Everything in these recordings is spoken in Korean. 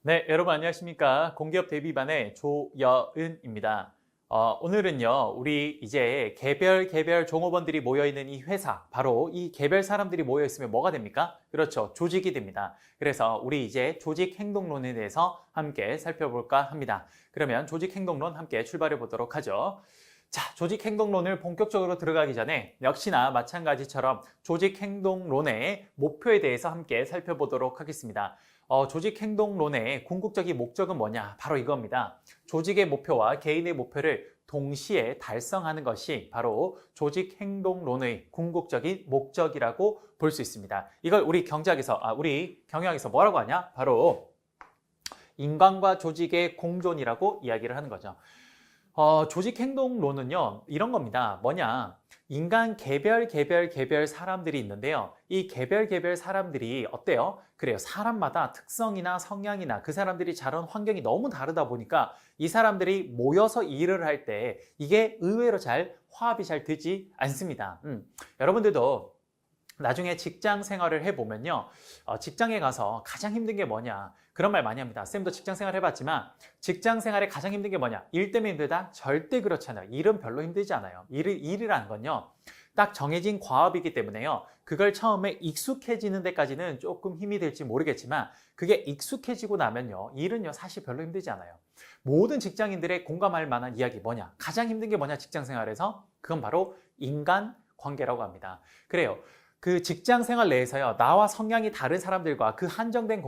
네, 여러분 안녕하십니까? 공기업 대비반의 조여은입니다. 오늘은요, 우리 이제 개별 종업원들이 모여있는 이 회사, 바로 이 개별 사람들이 모여있으면 뭐가 됩니까? 그렇죠, 조직이 됩니다. 그래서 우리 이제 조직 행동론에 대해서 함께 살펴볼까 합니다. 그러면 조직 행동론 함께 출발해 보도록 하죠. 자, 조직 행동론을 본격적으로 들어가기 전에 역시나 마찬가지처럼 조직 행동론의 목표에 대해서 함께 살펴보도록 하겠습니다. 조직 행동론의 궁극적인 목적은 뭐냐? 바로 이겁니다. 조직의 목표와 개인의 목표를 동시에 달성하는 것이 바로 조직 행동론의 궁극적인 목적이라고 볼 수 있습니다. 이걸 우리 우리 경영학에서 뭐라고 하냐? 바로 인간과 조직의 공존이라고 이야기를 하는 거죠. 조직 행동론은요, 이런 겁니다. 뭐냐? 인간 개별 사람들이 있는데요. 이 개별 사람들이 어때요? 그래요. 사람마다 특성이나 성향이나 그 사람들이 자란 환경이 너무 다르다 보니까 이 사람들이 모여서 일을 할 때 이게 의외로 화합이 잘 되지 않습니다. 여러분들도 나중에 직장 생활을 해보면요. 직장에 가서 가장 힘든 게 뭐냐? 그런 말 많이 합니다. 쌤도 직장 생활 해봤지만 직장 생활에 가장 힘든 게 뭐냐? 일 때문에 힘들다? 절대 그렇지 않아요. 일은 별로 힘들지 않아요. 일이라는 건요. 딱 정해진 과업이기 때문에요. 그걸 처음에 익숙해지는 데까지는 조금 힘이 들지 모르겠지만 그게 익숙해지고 나면요. 일은요. 사실 별로 힘들지 않아요. 모든 직장인들의 공감할 만한 이야기 뭐냐? 가장 힘든 게 뭐냐? 직장 생활에서? 그건 바로 인간 관계라고 합니다. 그래요. 그 직장 생활 내에서요, 나와 성향이 다른 사람들과 그 한정된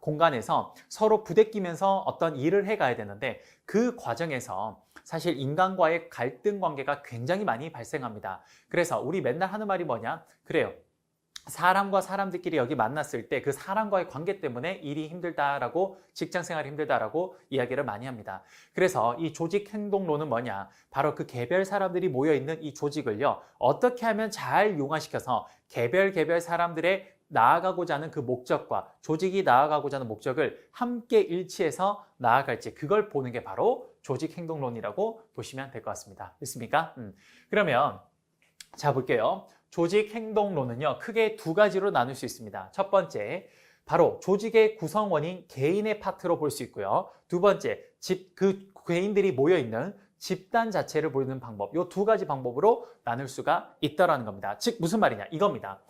공간에서 서로 부대끼면서 어떤 일을 해가야 되는데 그 과정에서 사실 인간과의 갈등 관계가 굉장히 많이 발생합니다. 그래서 우리 맨날 하는 말이 뭐냐? 그래요. 사람과 사람들끼리 여기 만났을 때 그 사람과의 관계 때문에 일이 힘들다라고 직장 생활이 힘들다라고 이야기를 많이 합니다. 그래서 이 조직 행동론은 뭐냐? 바로 그 개별 사람들이 모여 있는 이 조직을요. 어떻게 하면 잘 융화시켜서 개별 사람들의 나아가고자 하는 그 목적과 조직이 나아가고자 하는 목적을 함께 일치해서 나아갈지 그걸 보는 게 바로 조직 행동론이라고 보시면 될 것 같습니다. 됐습니까? 그러면 자 볼게요. 조직 행동론은요, 크게 두 가지로 나눌 수 있습니다. 첫 번째, 바로 조직의 구성원인 개인의 파트로 볼 수 있고요. 두 번째, 그 개인들이 모여있는 집단 자체를 보는 방법. 이 두 가지 방법으로 나눌 수가 있다는 겁니다. 즉, 무슨 말이냐? 이겁니다.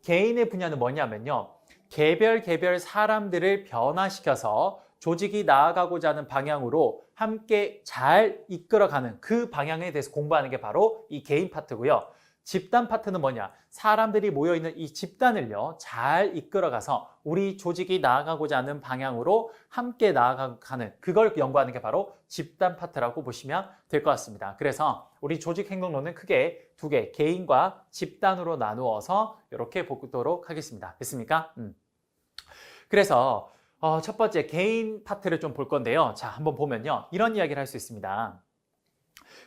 개인의 분야는 뭐냐면요. 개별 사람들을 변화시켜서 조직이 나아가고자 하는 방향으로 함께 잘 이끌어가는 그 방향에 대해서 공부하는 게 바로 이 개인 파트고요. 집단 파트는 뭐냐? 사람들이 모여있는 이 집단을요, 잘 이끌어가서 우리 조직이 나아가고자 하는 방향으로 함께 나아가는 그걸 연구하는 게 바로 집단 파트라고 보시면 될 것 같습니다. 그래서 우리 조직 행동론은 크게 두 개, 개인과 집단으로 나누어서 이렇게 보도록 하겠습니다. 됐습니까? 그래서 첫 번째 개인 파트를 좀 볼 건데요. 자, 한번 보면요. 이런 이야기를 할 수 있습니다.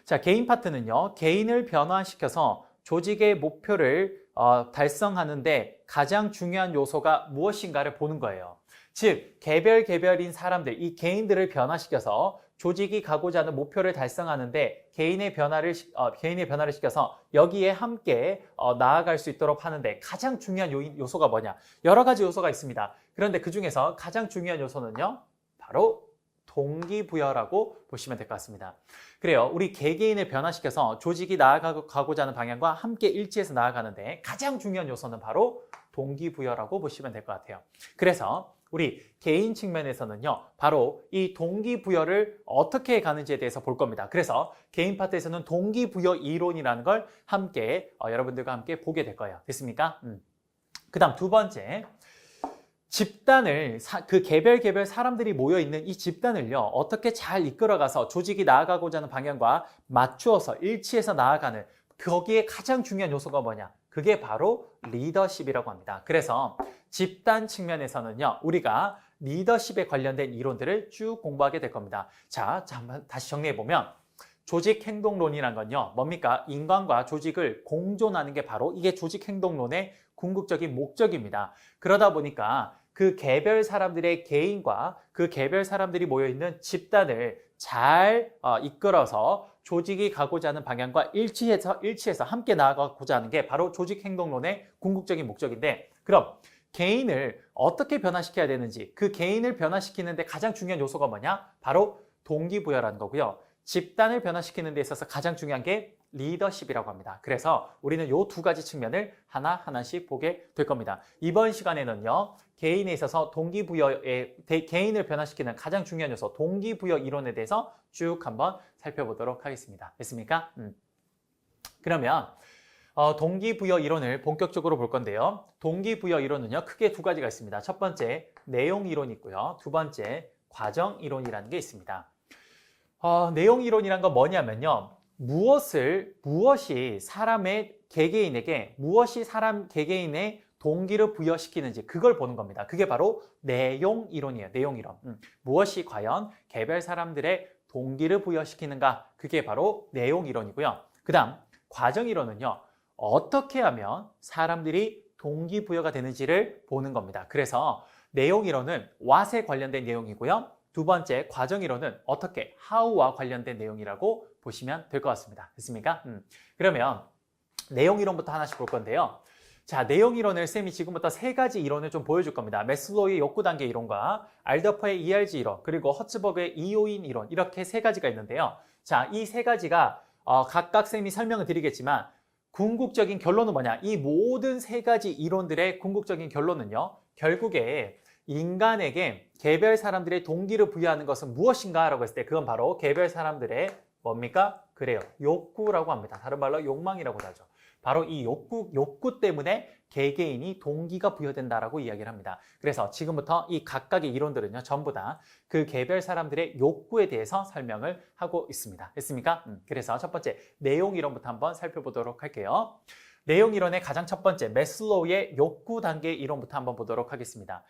자, 개인 파트는요, 개인을 변화시켜서 조직의 목표를 달성하는데 가장 중요한 요소가 무엇인가를 보는 거예요. 즉, 개별인 사람들, 이 개인들을 변화시켜서 조직이 가고자 하는 목표를 달성하는데 개인의 변화를 시켜서 여기에 함께 나아갈 수 있도록 하는데 가장 중요한 요소가 뭐냐? 여러 가지 요소가 있습니다. 그런데 그 중에서 가장 중요한 요소는요, 바로 동기부여라고 보시면 될 것 같습니다. 그래요. 우리 개개인을 변화시켜서 조직이 나아가고자 하는 방향과 함께 일치해서 나아가는데 가장 중요한 요소는 바로 동기부여라고 보시면 될 것 같아요. 그래서 우리 개인 측면에서는요, 바로 이 동기부여를 어떻게 가는지에 대해서 볼 겁니다. 그래서 개인 파트에서는 동기부여 이론이라는 걸 함께 여러분들과 함께 보게 될 거예요. 됐습니까? 그 다음 두 번째, 집단을 그 개별 사람들이 모여있는 이 집단을요, 어떻게 잘 이끌어가서 조직이 나아가고자 하는 방향과 맞추어서 일치해서 나아가는 거기에 가장 중요한 요소가 뭐냐? 그게 바로 리더십이라고 합니다. 그래서 집단 측면에서는요, 우리가 리더십에 관련된 이론들을 쭉 공부하게 될 겁니다. 자, 한번 다시 정리해보면 조직 행동론이란 건요, 뭡니까? 인간과 조직을 공존하는 게 바로 이게 조직 행동론의 궁극적인 목적입니다. 그러다 보니까 그 개별 사람들의 개인과 그 개별 사람들이 모여있는 집단을 잘 이끌어서 조직이 가고자 하는 방향과 일치해서 함께 나아가고자 하는 게 바로 조직 행동론의 궁극적인 목적인데, 그럼 개인을 어떻게 변화시켜야 되는지, 그 개인을 변화시키는데 가장 중요한 요소가 뭐냐? 바로 동기부여라는 거고요. 집단을 변화시키는 데 있어서 가장 중요한 게 리더십이라고 합니다. 그래서 우리는 이 두 가지 측면을 하나하나씩 보게 될 겁니다. 이번 시간에는요, 개인에 있어서 개인을 변화시키는 가장 중요한 요소, 동기부여 이론에 대해서 쭉 한번 살펴보도록 하겠습니다. 됐습니까? 그러면 동기부여 이론을 본격적으로 볼 건데요. 동기부여 이론은요, 크게 두 가지가 있습니다. 첫 번째, 내용 이론이 있고요. 두 번째, 과정 이론이라는 게 있습니다. 내용 이론이란 건 뭐냐면요. 무엇이 사람 개개인의 동기를 부여시키는지 그걸 보는 겁니다. 그게 바로 내용 이론이에요. 내용 이론. 무엇이 과연 개별 사람들의 동기를 부여시키는가? 그게 바로 내용 이론이고요. 그 다음 과정 이론은요. 어떻게 하면 사람들이 동기부여가 되는지를 보는 겁니다. 그래서 내용 이론은 what에 관련된 내용이고요. 두 번째 과정 이론은 어떻게, how와 관련된 내용이라고 보시면 될 것 같습니다. 됐습니까? 그러면 내용 이론부터 하나씩 볼 건데요. 자, 내용 이론을 쌤이 지금부터 세 가지 이론을 좀 보여줄 겁니다. 매슬로우의 욕구 단계 이론과 알더퍼의 ERG 이론, 그리고 허츠버그의 이요인 이론, 이렇게 세 가지가 있는데요. 자, 이 세 가지가 각각 쌤이 설명을 드리겠지만 궁극적인 결론은 뭐냐? 이 모든 세 가지 이론들의 궁극적인 결론은요. 결국에 인간에게 개별 사람들의 동기를 부여하는 것은 무엇인가? 라고 했을 때 그건 바로 개별 사람들의 뭡니까? 그래요. 욕구라고 합니다. 다른 말로 욕망이라고도 하죠. 바로 이 욕구 때문에 개개인이 동기가 부여된다라고 이야기를 합니다. 그래서 지금부터 이 각각의 이론들은요, 전부 다 그 개별 사람들의 욕구에 대해서 설명을 하고 있습니다. 됐습니까? 그래서 첫 번째 내용 이론부터 한번 살펴보도록 할게요. 내용 이론의 가장 첫 번째 매슬로우의 욕구 단계 이론부터 한번 보도록 하겠습니다.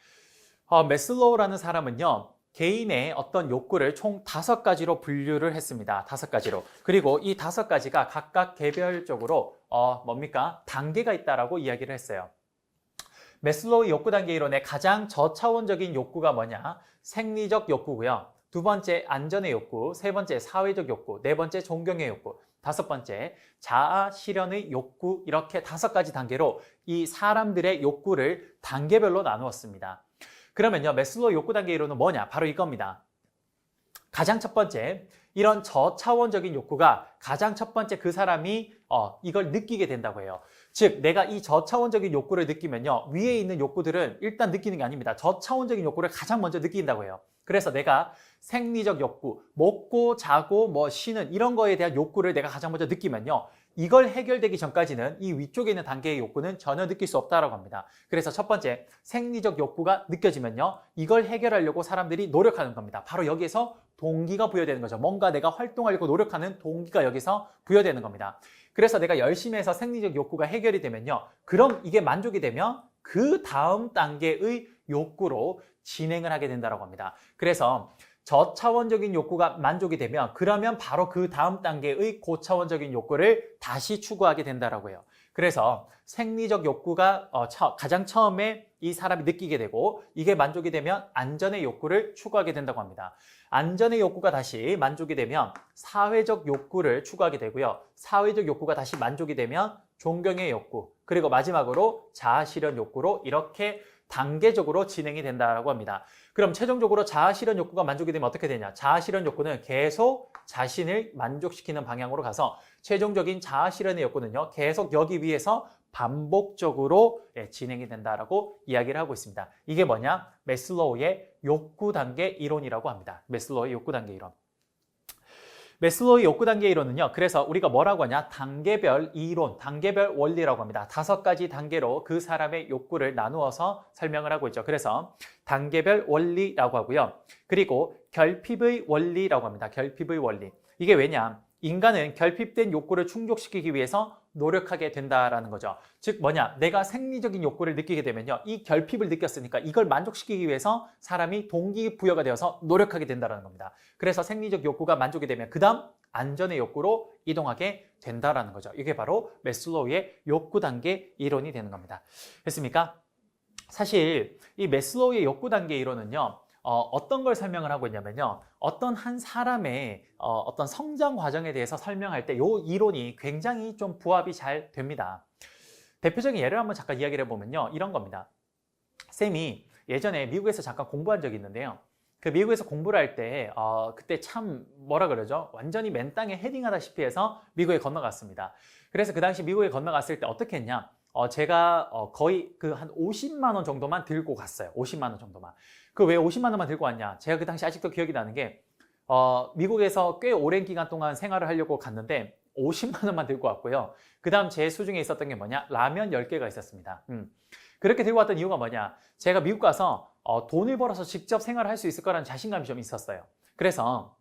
매슬로우라는 사람은요, 개인의 어떤 욕구를 총 5가지로 분류를 했습니다. 5가지로. 그리고 이 5가지가 각각 개별적으로 뭡니까? 단계가 있다라고 이야기를 했어요. 매슬로우의 욕구 단계 이론의 가장 저차원적인 욕구가 뭐냐? 생리적 욕구고요. 두 번째 안전의 욕구, 세 번째 사회적 욕구, 네 번째 존경의 욕구, 다섯 번째 자아 실현의 욕구, 이렇게 5가지 단계로 이 사람들의 욕구를 단계별로 나누었습니다. 그러면요, 매슬로우 욕구 단계 이론은 뭐냐? 바로 이겁니다. 가장 첫 번째, 이런 저차원적인 욕구가 가장 첫 번째 그 사람이 이걸 느끼게 된다고 해요. 즉, 내가 이 저차원적인 욕구를 느끼면요, 위에 있는 욕구들은 일단 느끼는 게 아닙니다. 저차원적인 욕구를 가장 먼저 느낀다고 해요. 그래서 내가 생리적 욕구, 먹고 자고 쉬는 이런 거에 대한 욕구를 내가 가장 먼저 느끼면요, 이걸 해결되기 전까지는 이 위쪽에 있는 단계의 욕구는 전혀 느낄 수 없다라고 합니다. 그래서 첫 번째, 생리적 욕구가 느껴지면요, 이걸 해결하려고 사람들이 노력하는 겁니다. 바로 여기에서 동기가 부여되는 거죠. 뭔가 내가 활동하려고 노력하는 동기가 여기서 부여되는 겁니다. 그래서 내가 열심히 해서 생리적 욕구가 해결이 되면요, 그럼 이게 만족이 되면 그 다음 단계의 욕구로 진행을 하게 된다고 합니다. 그래서 저차원적인 욕구가 만족이 되면 그러면 바로 그 다음 단계의 고차원적인 욕구를 다시 추구하게 된다고 해요. 그래서 생리적 욕구가 가장 처음에 이 사람이 느끼게 되고 이게 만족이 되면 안전의 욕구를 추구하게 된다고 합니다. 안전의 욕구가 다시 만족이 되면 사회적 욕구를 추구하게 되고요. 사회적 욕구가 다시 만족이 되면 존경의 욕구, 그리고 마지막으로 자아 실현 욕구로 이렇게 단계적으로 진행이 된다고 합니다. 그럼 최종적으로 자아 실현 욕구가 만족이 되면 어떻게 되냐? 자아 실현 욕구는 계속 자신을 만족시키는 방향으로 가서 최종적인 자아 실현의 욕구는요, 계속 여기 위해서 반복적으로 진행이 된다라고 이야기를 하고 있습니다. 이게 뭐냐? 매슬로우의 욕구 단계 이론이라고 합니다. 매슬로우의 욕구 단계 이론. 매슬로우의 욕구 단계 이론은요, 그래서 우리가 뭐라고 하냐? 단계별 이론, 단계별 원리라고 합니다. 5가지 단계로 그 사람의 욕구를 나누어서 설명을 하고 있죠. 그래서 단계별 원리라고 하고요. 그리고 결핍의 원리라고 합니다. 결핍의 원리. 이게 왜냐? 인간은 결핍된 욕구를 충족시키기 위해서 노력하게 된다라는 거죠. 즉 뭐냐? 내가 생리적인 욕구를 느끼게 되면요, 이 결핍을 느꼈으니까 이걸 만족시키기 위해서 사람이 동기부여가 되어서 노력하게 된다는 겁니다. 그래서 생리적 욕구가 만족이 되면 그 다음 안전의 욕구로 이동하게 된다라는 거죠. 이게 바로 매슬로우의 욕구 단계 이론이 되는 겁니다. 됐습니까? 사실 이 매슬로우의 욕구 단계 이론은요, 어떤 걸 설명을 하고 있냐면요, 어떤 한 사람의 어떤 성장 과정에 대해서 설명할 때 이 이론이 굉장히 좀 부합이 잘 됩니다. 대표적인 예를 한번 잠깐 이야기를 해보면요, 이런 겁니다. 쌤이 예전에 미국에서 잠깐 공부한 적이 있는데요. 그 미국에서 공부를 할 때, 그때 참 뭐라 그러죠? 완전히 맨 땅에 헤딩하다시피 해서 미국에 건너갔습니다. 그래서 그 당시 미국에 건너갔을 때 어떻게 했냐? 제가 거의 그 한 50만 원 정도만 들고 갔어요. 50만 원 정도만. 그 왜 50만 원만 들고 왔냐? 제가 그 당시 아직도 기억이 나는 게, 미국에서 꽤 오랜 기간 동안 생활을 하려고 갔는데 50만 원만 들고 왔고요. 그 다음 제 수중에 있었던 게 뭐냐? 라면 10개가 있었습니다. 그렇게 들고 왔던 이유가 뭐냐? 제가 미국 가서 돈을 벌어서 직접 생활을 할 수 있을 거라는 자신감이 좀 있었어요. 그래서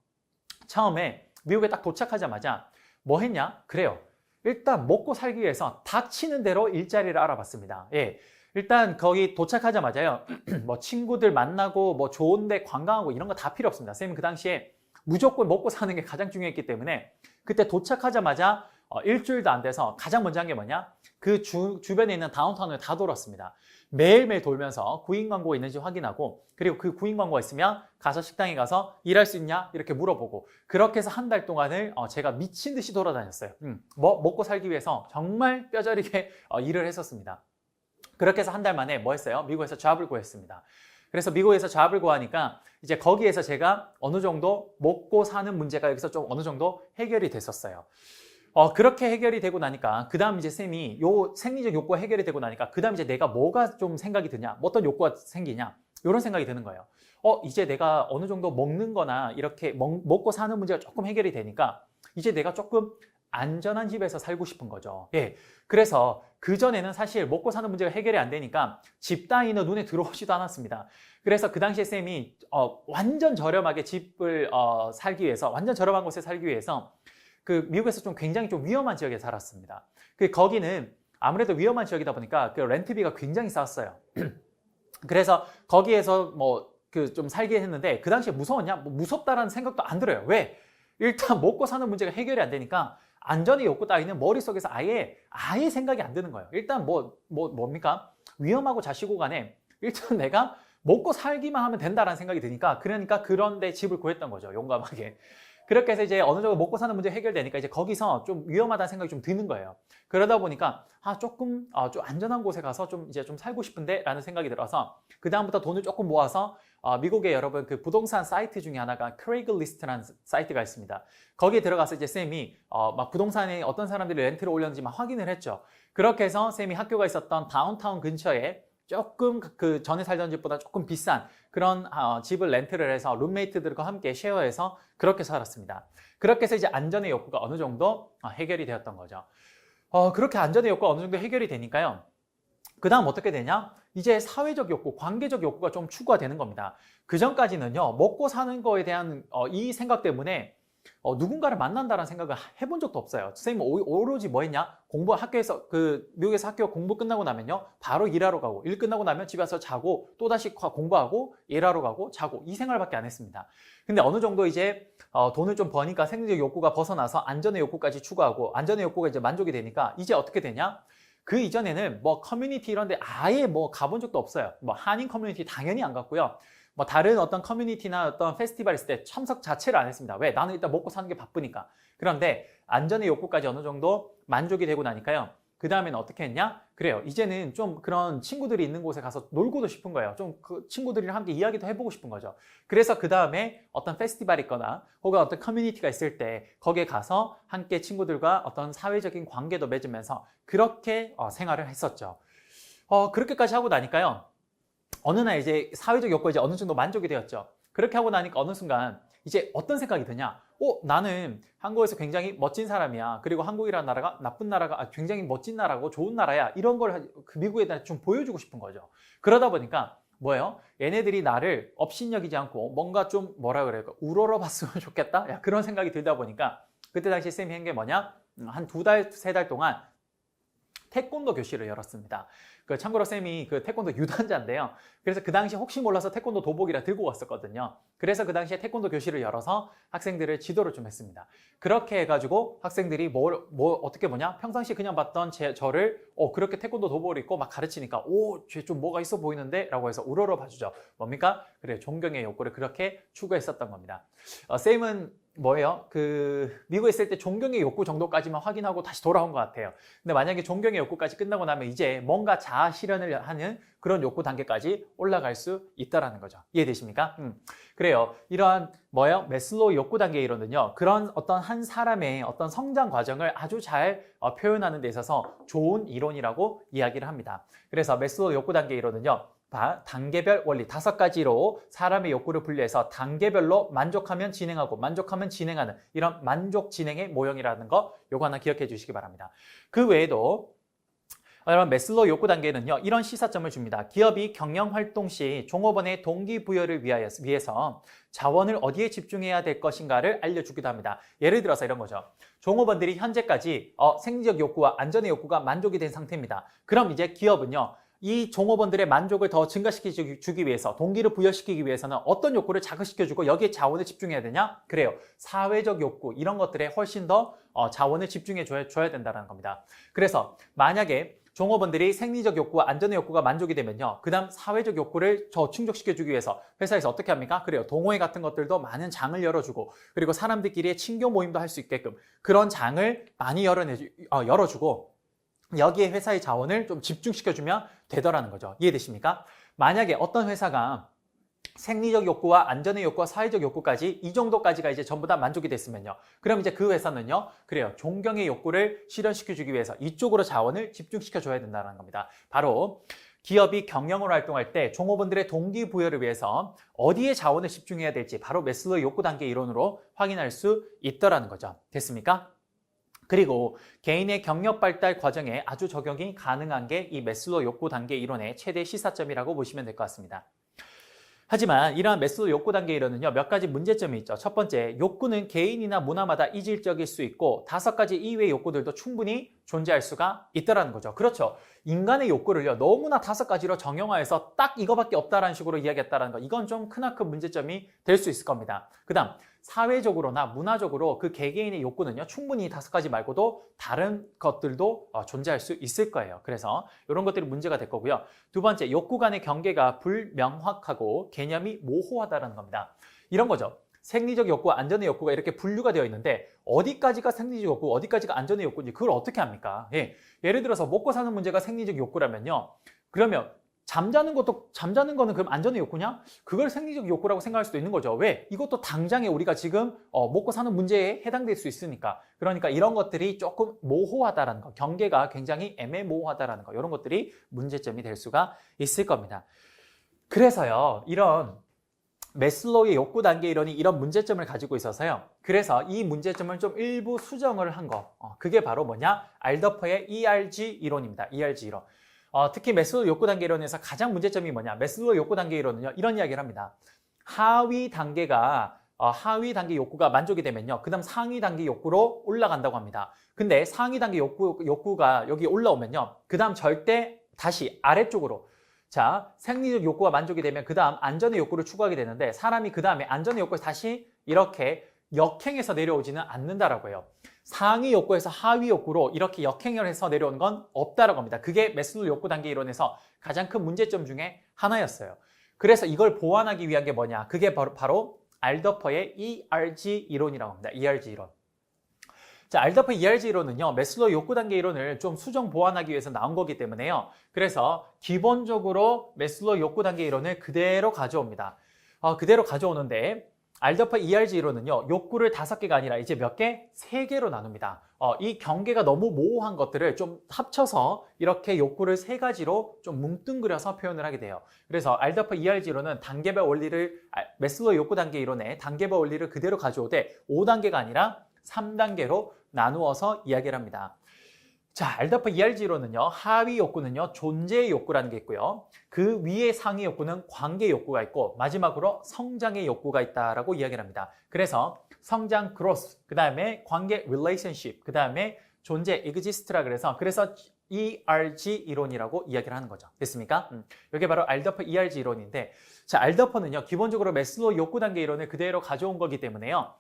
처음에 미국에 딱 도착하자마자 뭐 했냐? 그래요. 일단 먹고 살기 위해서 닥치는 대로 일자리를 알아봤습니다. 예. 일단 거기 도착하자마자요. 뭐 친구들 만나고 뭐 좋은데 관광하고 이런 거 다 필요 없습니다. 선생님 그 당시에 무조건 먹고 사는 게 가장 중요했기 때문에 그때 도착하자마자 일주일도 안 돼서 가장 먼저 한 게 뭐냐? 그 주변에 있는 다운타운을 다 돌았습니다. 매일매일 돌면서 구인 광고가 있는지 확인하고 그리고 그 구인 광고가 있으면 가서 식당에 가서 일할 수 있냐? 이렇게 물어보고 그렇게 해서 한 달 동안을 제가 미친 듯이 돌아다녔어요. 먹고 살기 위해서 정말 뼈저리게 일을 했었습니다. 그렇게 해서 한 달 만에 뭐 했어요? 미국에서 잡을 구했습니다. 그래서 미국에서 잡을 구하니까 이제 거기에서 제가 어느 정도 먹고 사는 문제가 여기서 좀 어느 정도 해결이 됐었어요. 그렇게 해결이 되고 나니까 그 다음 이제 쌤이 요 생리적 욕구가 해결이 되고 나니까 그 다음 이제 내가 뭐가 좀 생각이 드냐, 어떤 욕구가 생기냐 이런 생각이 드는 거예요. 이제 내가 어느 정도 먹는 거나 이렇게 먹고 사는 문제가 조금 해결이 되니까 이제 내가 조금 안전한 집에서 살고 싶은 거죠. 예. 그래서 그전에는 사실 먹고 사는 문제가 해결이 안 되니까 집 따위는 눈에 들어오지도 않았습니다. 그래서 그 당시에 쌤이 완전 저렴하게 집을 살기 위해서 완전 저렴한 곳에 살기 위해서 그 미국에서 좀 굉장히 좀 위험한 지역에 살았습니다. 거기는 아무래도 위험한 지역이다 보니까 그 렌트비가 굉장히 쌌어요. 그래서 거기에서 뭐 그 좀 살게 했는데 그 당시에 무서웠냐? 뭐 무섭다라는 생각도 안 들어요. 왜? 일단 먹고 사는 문제가 해결이 안 되니까 안전의 욕구 따위는 머릿속에서 아예 생각이 안 드는 거예요. 일단 뭡니까? 위험하고 자시고 간에 일단 내가 먹고 살기만 하면 된다라는 생각이 드니까 그러니까 그런데 집을 구했던 거죠. 용감하게. 그렇게 해서 이제 어느 정도 먹고 사는 문제 해결되니까 이제 거기서 좀 위험하다는 생각이 좀 드는 거예요. 그러다 보니까 조금 좀 안전한 곳에 가서 좀 이제 좀 살고 싶은데 라는 생각이 들어서 그 다음부터 돈을 조금 모아서 미국에 여러분 그 부동산 사이트 중에 하나가 크레이글리스트라는 사이트가 있습니다. 거기에 들어가서 이제 쌤이 막 부동산에 어떤 사람들이 렌트를 올렸는지 막 확인을 했죠. 그렇게 해서 쌤이 학교가 있었던 다운타운 근처에 조금 그 전에 살던 집보다 조금 비싼 그런 집을 렌트를 해서 룸메이트들과 함께 쉐어해서 그렇게 살았습니다. 그렇게 해서 이제 안전의 욕구가 어느 정도 해결이 되었던 거죠. 그렇게 안전의 욕구가 어느 정도 해결이 되니까요. 그 다음 어떻게 되냐? 이제 사회적 욕구, 관계적 욕구가 좀 추구가 되는 겁니다. 그 전까지는요, 먹고 사는 거에 대한 이 생각 때문에 누군가를 만난다는 생각을 해본 적도 없어요. 선생님은 오로지 뭐 했냐? 학교에서 미국에서 학교 공부 끝나고 나면요, 바로 일하러 가고, 일 끝나고 나면 집에 와서 자고, 또다시 공부하고, 일하러 가고, 자고, 이 생활밖에 안 했습니다. 근데 어느 정도 이제 돈을 좀 버니까 생리적 욕구가 벗어나서 안전의 욕구까지 추구하고, 안전의 욕구가 이제 만족이 되니까 이제 어떻게 되냐? 그 이전에는 뭐 커뮤니티 이런 데 아예 뭐 가본 적도 없어요. 뭐 한인 커뮤니티 당연히 안 갔고요. 뭐 다른 어떤 커뮤니티나 어떤 페스티벌 있을 때 참석 자체를 안 했습니다. 왜? 나는 일단 먹고 사는 게 바쁘니까. 그런데 안전의 욕구까지 어느 정도 만족이 되고 나니까요. 그 다음에는 어떻게 했냐? 그래요. 이제는 좀 그런 친구들이 있는 곳에 가서 놀고도 싶은 거예요. 좀 그 친구들이랑 함께 이야기도 해보고 싶은 거죠. 그래서 그 다음에 어떤 페스티벌이 있거나 혹은 어떤 커뮤니티가 있을 때 거기에 가서 함께 친구들과 어떤 사회적인 관계도 맺으면서 그렇게 생활을 했었죠. 그렇게까지 하고 나니까요. 어느 날 이제 사회적 욕구가 이제 어느 정도 만족이 되었죠. 그렇게 하고 나니까 어느 순간 이제 어떤 생각이 드냐? 나는 한국에서 굉장히 멋진 사람이야. 그리고 한국이라는 나라가 나쁜 나라가 굉장히 멋진 나라고 좋은 나라야. 이런 걸 그 미국에 대해 좀 보여주고 싶은 거죠. 그러다 보니까 뭐예요? 얘네들이 나를 업신여기지 않고 뭔가 좀 뭐라 그럴까? 우러러봤으면 좋겠다? 그런 생각이 들다 보니까 그때 당시 쌤이 한 게 뭐냐? 한 2달, 3달 동안 태권도 교실을 열었습니다. 참고로 쌤이 그 태권도 유단자인데요. 그래서 그 당시 혹시 몰라서 태권도 도복이라 들고 왔었거든요. 그래서 그 당시에 태권도 교실을 열어서 학생들을 지도를 좀 했습니다. 그렇게 해가지고 학생들이 어떻게 뭐냐? 평상시에 그냥 봤던 저를 그렇게 태권도 도복을 입고 막 가르치니까 쟤 좀 뭐가 있어 보이는데? 라고 해서 우러러 봐주죠. 뭡니까? 그래, 존경의 욕구를 그렇게 추구했었던 겁니다. 쌤은 뭐예요? 미국에 있을 때 존경의 욕구 정도까지만 확인하고 다시 돌아온 것 같아요. 근데 만약에 존경의 욕구까지 끝나고 나면 이제 뭔가 다 실현을 하는 그런 욕구 단계까지 올라갈 수 있다라는 거죠. 이해되십니까? 그래요. 이러한 메슬로우 욕구 단계 이론은요. 그런 어떤 한 사람의 어떤 성장 과정을 아주 잘 표현하는 데 있어서 좋은 이론이라고 이야기를 합니다. 그래서 메슬로우 욕구 단계 이론은요. 단계별 원리 5가지로 사람의 욕구를 분류해서 단계별로 만족하면 진행하고 만족하면 진행하는 이런 만족 진행의 모형이라는 거 요거 하나 기억해 주시기 바랍니다. 그 외에도 여러분 메슬로우 욕구 단계는요. 이런 시사점을 줍니다. 기업이 경영 활동 시 종업원의 동기부여를 위해서 자원을 어디에 집중해야 될 것인가를 알려주기도 합니다. 예를 들어서 이런 거죠. 종업원들이 현재까지 생리적 욕구와 안전의 욕구가 만족이 된 상태입니다. 그럼 이제 기업은요. 이 종업원들의 만족을 더 증가시켜주기 위해서 동기를 부여시키기 위해서는 어떤 욕구를 자극시켜주고 여기에 자원을 집중해야 되냐? 그래요. 사회적 욕구 이런 것들에 훨씬 더 자원을 집중해 줘야 된다는 겁니다. 그래서 만약에 종업원들이 생리적 욕구와 안전의 욕구가 만족이 되면요. 그 다음 사회적 욕구를 더 충족시켜주기 위해서 회사에서 어떻게 합니까? 그래요. 동호회 같은 것들도 많은 장을 열어주고 그리고 사람들끼리의 친교 모임도 할 수 있게끔 그런 장을 많이 열어주고 여기에 회사의 자원을 좀 집중시켜주면 되더라는 거죠. 이해되십니까? 만약에 어떤 회사가 생리적 욕구와 안전의 욕구와 사회적 욕구까지 이 정도까지가 이제 전부 다 만족이 됐으면요. 그럼 이제 그 회사는요. 그래요. 존경의 욕구를 실현시켜주기 위해서 이쪽으로 자원을 집중시켜줘야 된다는 겁니다. 바로 기업이 경영으로 활동할 때 종업원들의 동기부여를 위해서 어디에 자원을 집중해야 될지 바로 메슬로우 욕구 단계 이론으로 확인할 수 있더라는 거죠. 됐습니까? 그리고 개인의 경력 발달 과정에 아주 적용이 가능한 게 이 메슬로우 욕구 단계 이론의 최대 시사점이라고 보시면 될 것 같습니다. 하지만 이러한 메슬로우 욕구 단계 이론은요, 몇 가지 문제점이 있죠. 첫 번째, 욕구는 개인이나 문화마다 이질적일 수 있고 5가지 이외의 욕구들도 충분히 존재할 수가 있다는 거죠. 그렇죠. 인간의 욕구를요, 너무나 5가지로 정형화해서 딱 이거밖에 없다라는 식으로 이야기했다는 거, 이건 좀 크나큰 문제점이 될 수 있을 겁니다. 그 다음, 사회적으로나 문화적으로 그 개개인의 욕구는요, 충분히 5가지 말고도 다른 것들도 존재할 수 있을 거예요. 그래서 이런 것들이 문제가 될 거고요. 두 번째, 욕구 간의 경계가 불명확하고 개념이 모호하다는 겁니다. 이런 거죠. 생리적 욕구와 안전의 욕구가 이렇게 분류가 되어 있는데 어디까지가 생리적 욕구, 어디까지가 안전의 욕구인지 그걸 어떻게 합니까? 예를 들어서 먹고 사는 문제가 생리적 욕구라면요. 그러면 잠자는 거는 그럼 안전의 욕구냐? 그걸 생리적 욕구라고 생각할 수도 있는 거죠. 왜? 이것도 당장에 우리가 지금 먹고 사는 문제에 해당될 수 있으니까. 그러니까 이런 것들이 조금 모호하다라는 거, 경계가 굉장히 애매모호하다라는 거, 이런 것들이 문제점이 될 수가 있을 겁니다. 그래서요, 이런 메슬로우의 욕구 단계 이론이 이런 문제점을 가지고 있어서요. 그래서 이 문제점을 좀 일부 수정을 한 거, 그게 바로 뭐냐? 알더퍼의 ERG 이론입니다. ERG 이론. 특히 메슬로우 욕구 단계 이론에서 가장 문제점이 뭐냐? 메슬로우 욕구 단계 이론은요, 이런 이야기를 합니다. 하위 단계 욕구가 만족이 되면요, 그 다음 상위 단계 욕구로 올라간다고 합니다. 근데 상위 단계 욕구가 여기 올라오면요, 그 다음 절대 다시 아래쪽으로, 자, 생리적 욕구가 만족이 되면 그 다음 안전의 욕구를 추구하게 되는데 사람이 그 다음에 안전의 욕구에서 다시 이렇게 역행해서 내려오지는 않는다라고 해요. 상위 욕구에서 하위 욕구로 이렇게 역행을 해서 내려오는 건 없다라고 합니다. 그게 메슬로우 욕구 단계 이론에서 가장 큰 문제점 중에 하나였어요. 그래서 이걸 보완하기 위한 게 뭐냐? 그게 바로 알더퍼의 ERG 이론이라고 합니다. ERG 이론. 자, 알더퍼 ERG 이론은요, 메슬로우 욕구 단계 이론을 좀 수정 보완하기 위해서 나온 거기 때문에요. 그래서 기본적으로 메슬로우 욕구 단계 이론을 그대로 가져옵니다. 그대로 가져오는데 알더퍼 ERG 이론은요, 욕구를 5개가 아니라 이제 몇 개? 3개로 나눕니다. 이 경계가 너무 모호한 것들을 좀 합쳐서 이렇게 욕구를 3가지로 좀 뭉뚱그려서 표현을 하게 돼요. 그래서 알더퍼 ERG 이론은 단계별 원리를, 메슬로우 욕구 단계 이론의 단계별 원리를 그대로 가져오되 5단계가 아니라 3단계로 나누어서 이야기를 합니다. 자, 알더퍼 ERG 이론은요, 하위 욕구는요, 존재의 욕구라는 게 있고요. 그 위에 상위 욕구는 관계 욕구가 있고, 마지막으로 성장의 욕구가 있다라고 이야기를 합니다. 그래서 성장, growth, 그 다음에 관계, relationship, 그 다음에 존재, exist라 그래서 ERG 이론이라고 이야기를 하는 거죠. 됐습니까? 이게 바로 알더퍼 ERG 이론인데, 자, 알더퍼는요, 기본적으로 메슬로우 욕구 단계 이론을 그대로 가져온 거기 때문에요.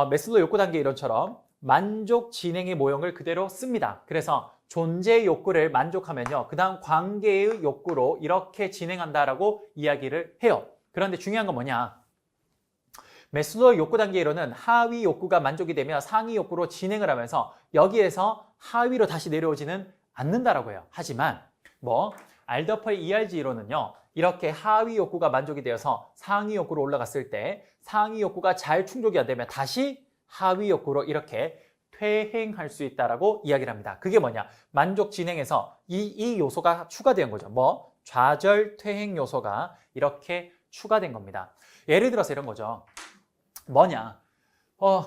메슬로우 욕구 단계 이론처럼 만족 진행의 모형을 그대로 씁니다. 그래서 존재의 욕구를 만족하면요, 그 다음 관계의 욕구로 이렇게 진행한다라고 이야기를 해요. 그런데 중요한 건 뭐냐? 메슬로우 욕구 단계 이론은 하위 욕구가 만족이 되면 상위 욕구로 진행을 하면서 여기에서 하위로 다시 내려오지는 않는다라고 해요. 하지만 뭐 알더퍼의 ERG 이론은요. 이렇게 하위 욕구가 만족이 되어서 상위 욕구로 올라갔을 때 상위 욕구가 잘 충족이 안 되면 다시 하위 욕구로 이렇게 퇴행할 수 있다라고 이야기를 합니다. 그게 뭐냐? 만족 진행에서 이 요소가 추가된 거죠. 뭐 좌절 퇴행 요소가 이렇게 추가된 겁니다. 예를 들어서 이런 거죠. 뭐냐?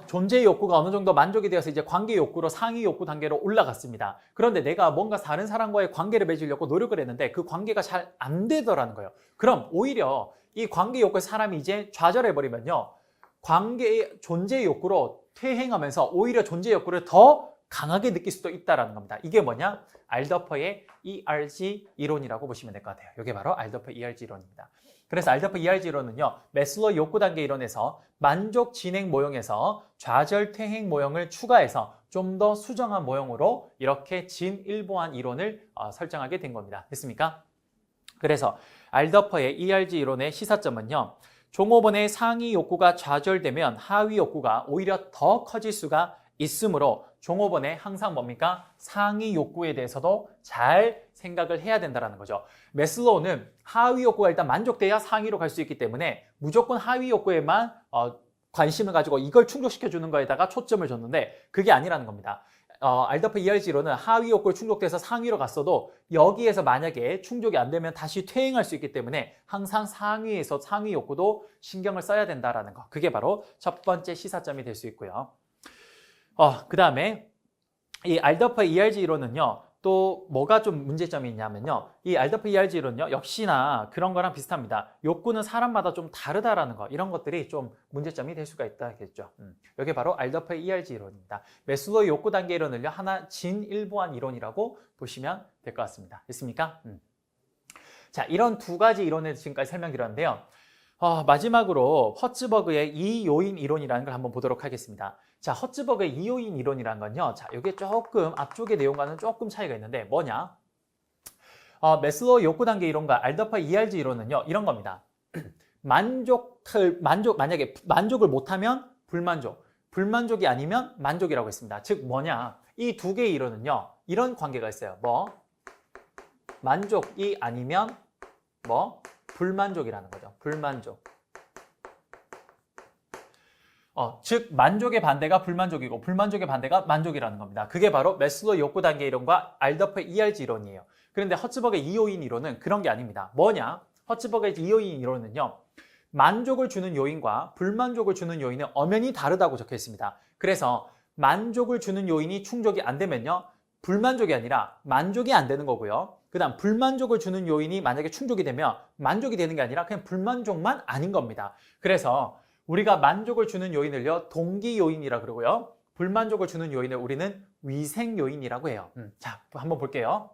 존재 욕구가 어느 정도 만족이 되어서 이제 관계 욕구로 상위 욕구 단계로 올라갔습니다. 그런데 내가 뭔가 다른 사람과의 관계를 맺으려고 노력을 했는데 그 관계가 잘 안 되더라는 거예요. 그럼 오히려 이 관계 욕구에 사람이 이제 좌절해버리면요. 관계의 존재 욕구로 퇴행하면서 오히려 존재 욕구를 더 강하게 느낄 수도 있다는 겁니다. 이게 뭐냐? 알더퍼의 ERG 이론이라고 보시면 될 것 같아요. 이게 바로 알더퍼 ERG 이론입니다. 그래서 알더퍼 ERG 이론은요. 매슬로우 욕구 단계 이론에서 만족 진행 모형에서 좌절 퇴행 모형을 추가해서 좀 더 수정한 모형으로 이렇게 진일보한 이론을 설정하게 된 겁니다. 됐습니까? 그래서 알더퍼의 ERG 이론의 시사점은요. 종업원의 상위 욕구가 좌절되면 하위 욕구가 오히려 더 커질 수가 있으므로 종업원의 항상 뭡니까? 상위 욕구에 대해서도 잘 생각을 해야 된다는 거죠. 매슬로우는 하위 욕구가 일단 만족돼야 상위로 갈 수 있기 때문에 무조건 하위 욕구에만 관심을 가지고 이걸 충족시켜주는 거에다가 초점을 줬는데 그게 아니라는 겁니다. 알더퍼 ERG로는 하위 욕구를 충족돼서 상위로 갔어도 여기에서 만약에 충족이 안 되면 다시 퇴행할 수 있기 때문에 항상 상위에서 상위 욕구도 신경을 써야 된다는 거. 그게 바로 첫 번째 시사점이 될 수 있고요. 그 다음에 이 알더퍼 ERG 이론은요. 또 뭐가 좀 문제점이 있냐면요. 이 알더퍼 ERG 이론은요. 역시나 그런 거랑 비슷합니다. 욕구는 사람마다 좀 다르다라는 거. 이런 것들이 좀 문제점이 될 수가 있다겠죠. 이게 바로 알더퍼 ERG 이론입니다. 매슬로우 욕구 단계 이론을요. 하나 진일보한 이론이라고 보시면 될 것 같습니다. 됐습니까? 자, 이런 두 가지 이론을 지금까지 설명드렸는데요. 마지막으로 허츠버그의 2요인 이론이라는 걸 한번 보도록 하겠습니다. 자, 허츠버그의 2요인 이론이라는 건요. 자, 이게 조금 앞쪽의 내용과는 조금 차이가 있는데 뭐냐? 매슬로우 욕구 단계 이론과 알더퍼 ERG 이론은요. 이런 겁니다. 만약에 만족을 못하면 불만족, 불만족이 아니면 만족이라고 했습니다. 즉 뭐냐? 이 두 개의 이론은요. 이런 관계가 있어요. 뭐 만족이 아니면 뭐 불만족이라는 거죠. 불만족. 즉 만족의 반대가 불만족이고 불만족의 반대가 만족이라는 겁니다. 그게 바로 매슬로우 욕구 단계 이론과 알더퍼 ERG 이론이에요. 그런데 허츠버그의 2요인 이론은 그런 게 아닙니다. 뭐냐? 허츠버그의 2요인 이론은요. 만족을 주는 요인과 불만족을 주는 요인은 엄연히 다르다고 적혀 있습니다. 그래서 만족을 주는 요인이 충족이 안 되면요. 불만족이 아니라 만족이 안 되는 거고요. 그 다음 불만족을 주는 요인이 만약에 충족이 되면 만족이 되는 게 아니라 그냥 불만족만 아닌 겁니다. 그래서 우리가 만족을 주는 요인을요. 동기 요인이라 그러고요. 불만족을 주는 요인을 우리는 위생 요인이라고 해요. 자, 한번 볼게요.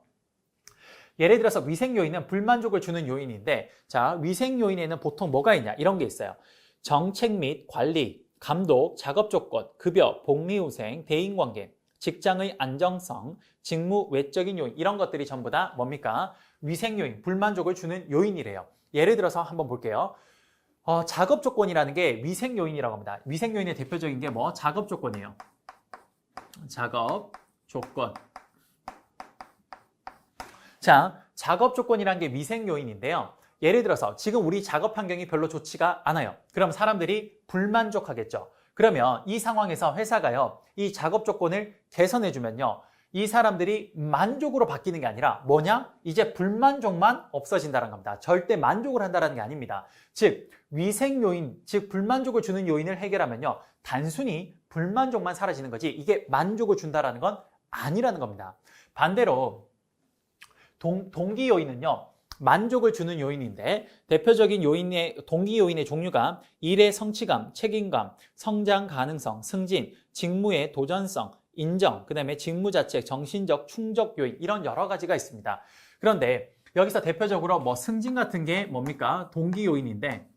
예를 들어서 위생 요인은 불만족을 주는 요인인데 자, 위생 요인에는 보통 뭐가 있냐? 이런 게 있어요. 정책 및 관리, 감독, 작업 조건, 급여, 복리후생, 대인관계, 직장의 안정성, 직무 외적인 요인 이런 것들이 전부 다 뭡니까? 위생 요인, 불만족을 주는 요인이래요. 예를 들어서 한번 볼게요. 작업 조건이라는 게 위생 요인이라고 합니다. 위생 요인의 대표적인 게 뭐? 작업 조건이에요. 작업 조건. 자, 작업 조건이라는 게 위생 요인인데요. 예를 들어서 지금 우리 작업 환경이 별로 좋지가 않아요. 그럼 사람들이 불만족하겠죠. 그러면 이 상황에서 회사가요. 이 작업 조건을 개선해주면요. 이 사람들이 만족으로 바뀌는 게 아니라 뭐냐? 이제 불만족만 없어진다는 겁니다. 절대 만족을 한다는 게 아닙니다. 즉 위생 요인, 즉 불만족을 주는 요인을 해결하면요. 단순히 불만족만 사라지는 거지 이게 만족을 준다는 건 아니라는 겁니다. 반대로 동기 요인은요. 만족을 주는 요인인데 대표적인 동기 요인의 종류가 일의 성취감, 책임감, 성장 가능성, 승진, 직무의 도전성, 인정, 그 다음에 직무 자체, 정신적 충족 요인 이런 여러 가지가 있습니다. 그런데 여기서 대표적으로 뭐 승진 같은 게 뭡니까? 동기 요인인데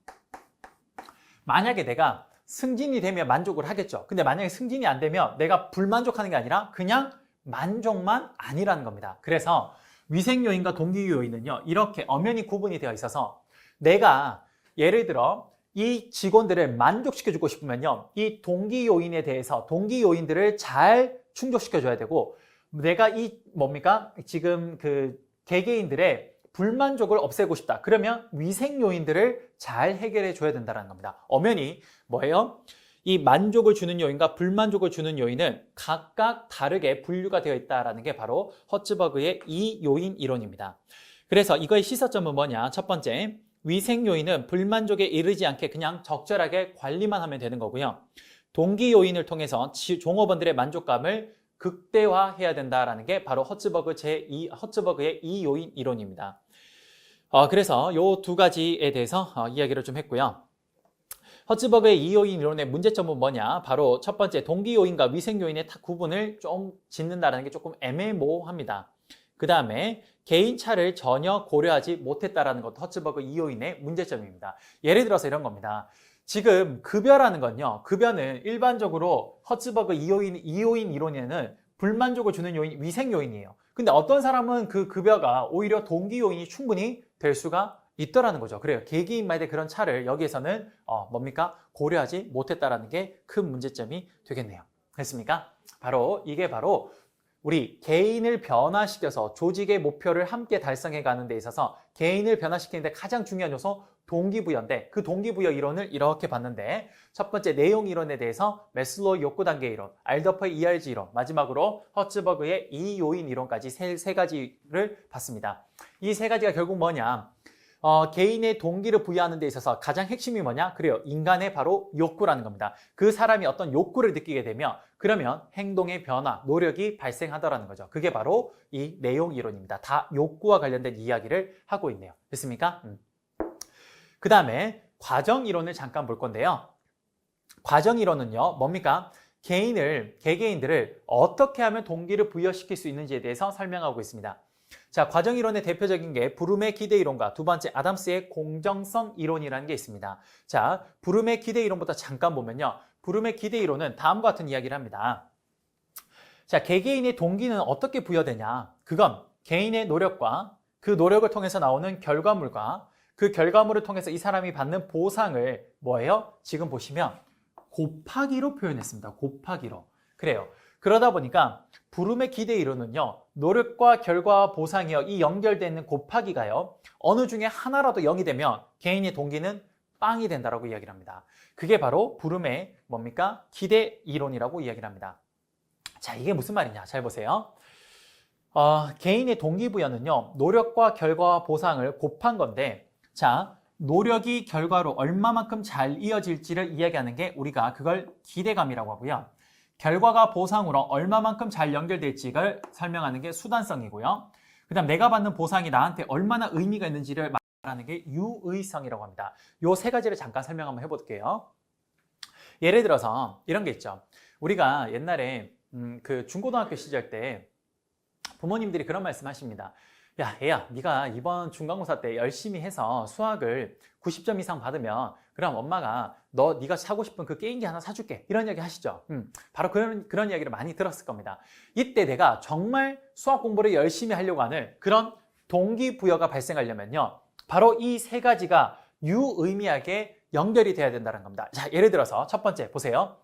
만약에 내가 승진이 되면 만족을 하겠죠. 근데 만약에 승진이 안 되면 내가 불만족하는 게 아니라 그냥 만족만 아니라는 겁니다. 그래서 위생 요인과 동기 요인은요. 이렇게 엄연히 구분이 되어 있어서 내가 예를 들어 이 직원들을 만족시켜주고 싶으면요. 이 동기 요인에 대해서 동기 요인들을 잘 충족시켜줘야 되고 내가 이 뭡니까? 지금 그 개개인들의 불만족을 없애고 싶다. 그러면 위생 요인들을 잘 해결해 줘야 된다는 겁니다. 엄연히 뭐예요? 이 만족을 주는 요인과 불만족을 주는 요인은 각각 다르게 분류가 되어 있다는 게 바로 허츠버그의 이 요인 이론입니다. 그래서 이거의 시사점은 뭐냐? 첫 번째, 위생 요인은 불만족에 이르지 않게 그냥 적절하게 관리만 하면 되는 거고요. 동기 요인을 통해서 종업원들의 만족감을 극대화해야 된다라는 게 바로 허츠버그의 이 요인 이론입니다. 그래서 요 두 가지에 대해서 이야기를 좀 했고요. 허츠버그의 이 요인 이론의 문제점은 뭐냐? 바로 첫 번째, 동기 요인과 위생 요인의 구분을 좀 짓는다는 게 조금 애매모호합니다. 그 다음에 개인 차를 전혀 고려하지 못했다라는 것도 허츠버그 이 요인의 문제점입니다. 예를 들어서 이런 겁니다. 지금 급여라는 건요. 급여는 일반적으로 허츠버그 이 요인 이론에는 불만족을 주는 요인, 위생 요인이에요. 근데 어떤 사람은 그 급여가 오히려 동기 요인이 충분히 될 수가 있더라는 거죠. 그래요. 개개인마다 그런 차를 여기에서는 고려하지 못했다라는 게 큰 문제점이 되겠네요. 됐습니까? 이게 바로 우리 개인을 변화시켜서 조직의 목표를 함께 달성해 가는 데 있어서 개인을 변화시키는 데 가장 중요한 요소 동기부여인데, 그 동기부여 이론을 이렇게 봤는데, 첫 번째 내용 이론에 대해서 매슬로우 욕구 단계 이론, 알더퍼의 ERG 이론, 마지막으로 허츠버그의 이 요인 이론까지 세 가지를 봤습니다. 이 세 가지가 결국 뭐냐? 개인의 동기를 부여하는 데 있어서 가장 핵심이 뭐냐? 그래요. 인간의 바로 욕구라는 겁니다. 그 사람이 어떤 욕구를 느끼게 되면 그러면 행동의 변화, 노력이 발생하더라는 거죠. 그게 바로 이 내용 이론입니다. 다 욕구와 관련된 이야기를 하고 있네요. 됐습니까? 그 다음에 과정 이론을 잠깐 볼 건데요. 과정 이론은요, 뭡니까? 개개인들을 어떻게 하면 동기를 부여시킬 수 있는지에 대해서 설명하고 있습니다. 자, 과정 이론의 대표적인 게 브룸의 기대 이론과 두 번째 아담스의 공정성 이론이라는 게 있습니다. 자, 브룸의 기대 이론부터 잠깐 보면요. 브룸의 기대 이론은 다음과 같은 이야기를 합니다. 자, 개개인의 동기는 어떻게 부여되냐? 그건 개인의 노력과 그 노력을 통해서 나오는 결과물과 그 결과물을 통해서 이 사람이 받는 보상을 뭐예요? 지금 보시면 곱하기로 표현했습니다. 곱하기로. 그래요. 그러다 보니까 브룸의 기대 이론은요, 노력과 결과와 보상이요, 이 연결되어 있는 곱하기가요, 어느 중에 하나라도 0이 되면 개인의 동기는 빵이 된다라고 이야기를 합니다. 그게 바로 브룸의 뭡니까? 기대 이론이라고 이야기를 합니다. 자, 이게 무슨 말이냐? 잘 보세요. 개인의 동기부여는요, 노력과 결과와 보상을 곱한 건데, 자, 노력이 결과로 얼마만큼 잘 이어질지를 이야기하는 게 우리가 그걸 기대감이라고 하고요. 결과가 보상으로 얼마만큼 잘 연결될지를 설명하는 게 수단성이고요. 그 다음 내가 받는 보상이 나한테 얼마나 의미가 있는지를 말하는 게 유의성이라고 합니다. 요 세 가지를 잠깐 설명 한번 해볼게요. 예를 들어서 이런 게 있죠. 우리가 옛날에 그 중고등학교 시절 때 부모님들이 그런 말씀 하십니다. 야, 애야, 네가 이번 중간고사 때 열심히 해서 수학을 90점 이상 받으면 그럼 엄마가 네가 사고 싶은 그 게임기 하나 사줄게. 이런 이야기 하시죠. 바로 그런 이야기를 많이 들었을 겁니다. 이때 내가 정말 수학 공부를 열심히 하려고 하는 그런 동기부여가 발생하려면요. 바로 이 세 가지가 유의미하게 연결이 돼야 된다는 겁니다. 자, 예를 들어서 첫 번째 보세요.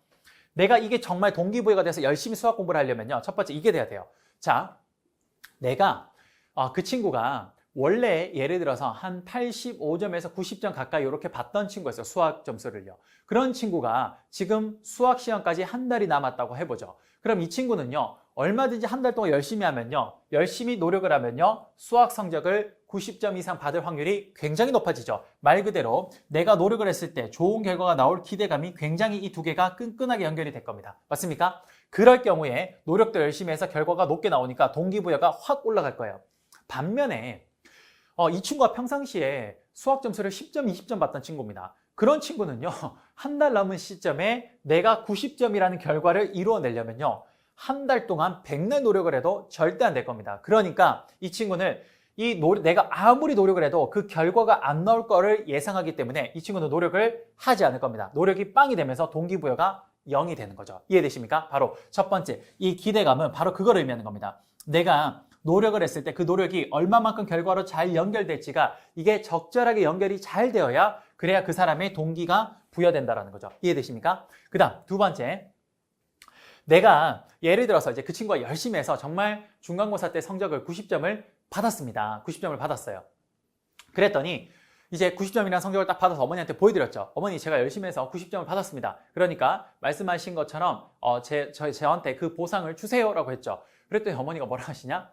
내가 이게 정말 동기부여가 돼서 열심히 수학 공부를 하려면요. 첫 번째 이게 돼야 돼요. 자, 내가 그 친구가 원래 예를 들어서 한 85점에서 90점 가까이 이렇게 받던 친구였어요. 수학 점수를요. 그런 친구가 지금 수학 시험까지 한 달이 남았다고 해보죠. 그럼 이 친구는요. 얼마든지 한 달 동안 열심히 하면요. 열심히 노력을 하면요. 수학 성적을 90점 이상 받을 확률이 굉장히 높아지죠. 말 그대로 내가 노력을 했을 때 좋은 결과가 나올 기대감이 굉장히 이 두 개가 끈끈하게 연결이 될 겁니다. 맞습니까? 그럴 경우에 노력도 열심히 해서 결과가 높게 나오니까 동기부여가 확 올라갈 거예요. 반면에 이 친구가 평상시에 수학 점수를 10점, 20점 받던 친구입니다. 그런 친구는요. 한 달 남은 시점에 내가 90점이라는 결과를 이루어내려면요. 한 달 동안 백날 노력을 해도 절대 안 될 겁니다. 그러니까 이 친구는 내가 아무리 노력을 해도 그 결과가 안 나올 거를 예상하기 때문에 이 친구는 노력을 하지 않을 겁니다. 노력이 빵이 되면서 동기부여가 0이 되는 거죠. 이해되십니까? 바로 첫 번째, 이 기대감은 바로 그걸 의미하는 겁니다. 내가 노력을 했을 때 그 노력이 얼마만큼 결과로 잘 연결될지가 이게 적절하게 연결이 잘 되어야 그래야 그 사람의 동기가 부여된다는 거죠. 이해되십니까? 그 다음 두 번째, 내가 예를 들어서 이제 그 친구가 열심히 해서 정말 중간고사 때 성적을 90점을 받았습니다. 90점을 받았어요. 그랬더니 이제 90점이라는 성적을 딱 받아서 어머니한테 보여드렸죠. 어머니, 제가 열심히 해서 90점을 받았습니다. 그러니까 말씀하신 것처럼 저한테 그 보상을 주세요라고 했죠. 그랬더니 어머니가 뭐라 하시냐?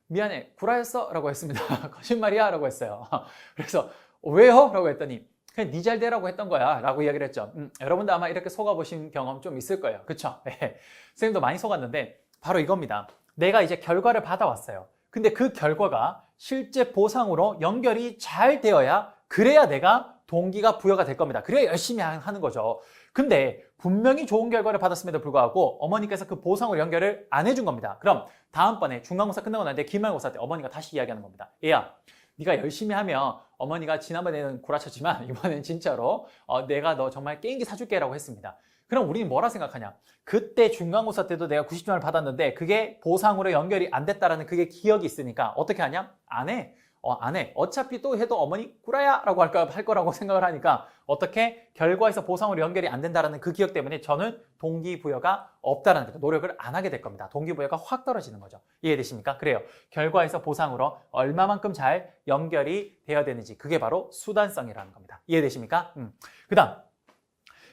미안해, 구라였어? 라고 했습니다. 거짓말이야? 라고 했어요. 그래서 왜요? 라고 했더니 그냥 네 잘 되라고 했던 거야 라고 이야기를 했죠. 여러분도 아마 이렇게 속아보신 경험 좀 있을 거예요. 그쵸? 네. 선생님도 많이 속았는데 바로 이겁니다. 내가 이제 결과를 받아왔어요. 근데 그 결과가 실제 보상으로 연결이 잘 되어야, 그래야 내가 동기가 부여가 될 겁니다. 그래야 열심히 하는 거죠. 근데 분명히 좋은 결과를 받았음에도 불구하고 어머니께서 그 보상으로 연결을 안 해준 겁니다. 그럼 다음번에 중간고사 끝나고 난 뒤에 기말고사 때 어머니가 다시 이야기하는 겁니다. 얘야, 네가 열심히 하면 어머니가 지난번에는 구라쳤지만 이번엔 진짜로 내가 너 정말 게임기 사줄게 라고 했습니다. 그럼 우리는 뭐라 생각하냐? 그때 중간고사 때도 내가 90점을 받았는데 그게 보상으로 연결이 안 됐다라는 그게 기억이 있으니까 어떻게 하냐? 안 해. 안 해. 어차피 또 해도 어머니 구라야 라고 할 거라고 생각을 하니까 어떻게 결과에서 보상으로 연결이 안 된다라는 그 기억 때문에 저는 동기부여가 없다라는 거죠. 노력을 안 하게 될 겁니다. 동기부여가 확 떨어지는 거죠. 이해되십니까? 그래요. 결과에서 보상으로 얼마만큼 잘 연결이 되어야 되는지, 그게 바로 수단성이라는 겁니다. 이해되십니까? 그 다음,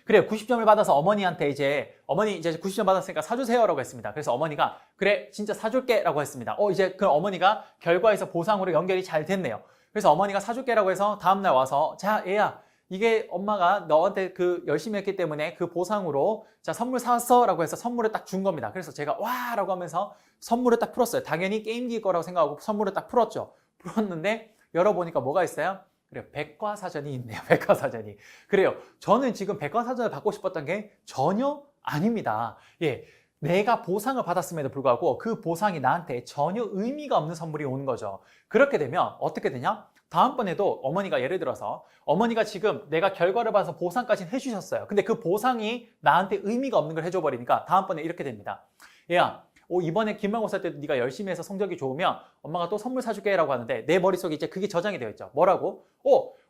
그래요. 90점을 받아서 어머니한테 어머니 이제 90점 받았으니까 사주세요라고 했습니다. 그래서 어머니가 그래 진짜 사줄게라고 했습니다. 이제 그럼 어머니가 결과에서 보상으로 연결이 잘 됐네요. 그래서 어머니가 사줄게라고 해서 다음날 와서 자 얘야, 이게 엄마가 너한테 그 열심히 했기 때문에 그 보상으로 자 선물 사왔어라고 해서 선물을 딱 준 겁니다. 그래서 제가 와라고 하면서 선물을 딱 풀었어요. 당연히 게임기일 거라고 생각하고 선물을 딱 풀었죠. 풀었는데 열어보니까 뭐가 있어요? 그래요. 백과사전이 있네요. 백과사전이. 그래요. 저는 지금 백과사전을 받고 싶었던 게 전혀 아닙니다. 예. 내가 보상을 받았음에도 불구하고 그 보상이 나한테 전혀 의미가 없는 선물이 오는 거죠. 그렇게 되면 어떻게 되냐? 다음번에도 어머니가 예를 들어서 어머니가 지금 내가 결과를 봐서 보상까지는 해주셨어요. 근데 그 보상이 나한테 의미가 없는 걸 해줘버리니까 다음번에 이렇게 됩니다. 얘야, 이번에 기말고사 때도 네가 열심히 해서 성적이 좋으면 엄마가 또 선물 사줄게 라고 하는데 내 머릿속에 이제 그게 저장이 되어 있죠. 뭐라고?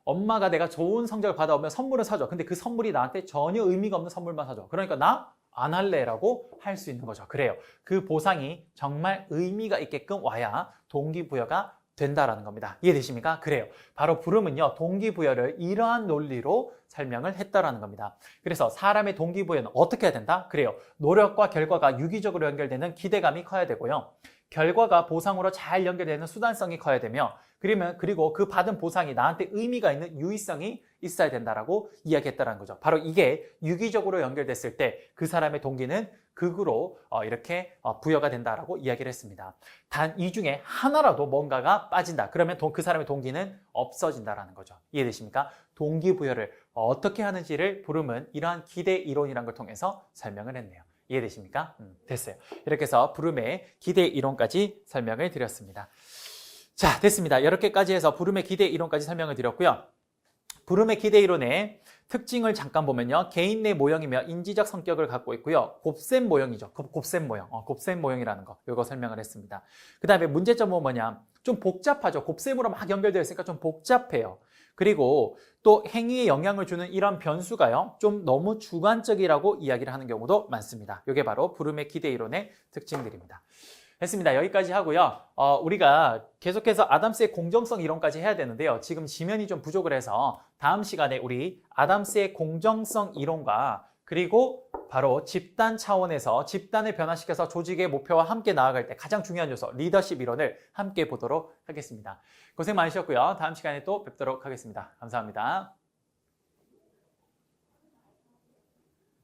엄마가 내가 좋은 성적을 받아오면 선물을 사줘. 근데 그 선물이 나한테 전혀 의미가 없는 선물만 사줘. 그러니까 나 안 할래 라고 할 수 있는 거죠. 그래요. 그 보상이 정말 의미가 있게끔 와야 동기부여가 된다라는 겁니다. 이해되십니까? 그래요. 바로 불음은요, 동기부여를 이러한 논리로 설명을 했다라는 겁니다. 그래서 사람의 동기부여는 어떻게 해야 된다? 그래요. 노력과 결과가 유기적으로 연결되는 기대감이 커야 되고요. 결과가 보상으로 잘 연결되는 수단성이 커야 되며, 그리고 그 받은 보상이 나한테 의미가 있는 유의성이 있어야 된다라고 이야기했다는 거죠. 바로 이게 유기적으로 연결됐을 때 그 사람의 동기는 극으로 이렇게 부여가 된다라고 이야기를 했습니다. 단 이 중에 하나라도 뭔가가 빠진다. 그러면 그 사람의 동기는 없어진다라는 거죠. 이해되십니까? 동기부여를 어떻게 하는지를 불음은 이러한 기대 이론이라는 걸 통해서 설명을 했네요. 이해되십니까? 됐어요. 이렇게 해서 불음의 기대 이론까지 설명을 드렸습니다. 자, 됐습니다. 이렇게까지 해서 불음의 기대 이론까지 설명을 드렸고요. 불음의 기대 이론의 특징을 잠깐 보면요. 개인 내 모형이며 인지적 성격을 갖고 있고요. 곱셈 모형이죠. 곱셈 모형. 곱셈 모형이라는 거. 이거 설명을 했습니다. 그 다음에 문제점은 뭐냐? 좀 복잡하죠. 곱셈으로 막 연결되어 있으니까 좀 복잡해요. 그리고 또 행위에 영향을 주는 이런 변수가요. 좀 너무 주관적이라고 이야기를 하는 경우도 많습니다. 이게 바로 불음의 기대 이론의 특징들입니다. 됐습니다. 여기까지 하고요. 우리가 계속해서 아담스의 공정성 이론까지 해야 되는데요. 지금 지면이 좀 부족을 해서 다음 시간에 우리 아담스의 공정성 이론과 그리고 바로 집단 차원에서 집단을 변화시켜서 조직의 목표와 함께 나아갈 때 가장 중요한 요소 리더십 이론을 함께 보도록 하겠습니다. 고생 많으셨고요. 다음 시간에 또 뵙도록 하겠습니다. 감사합니다.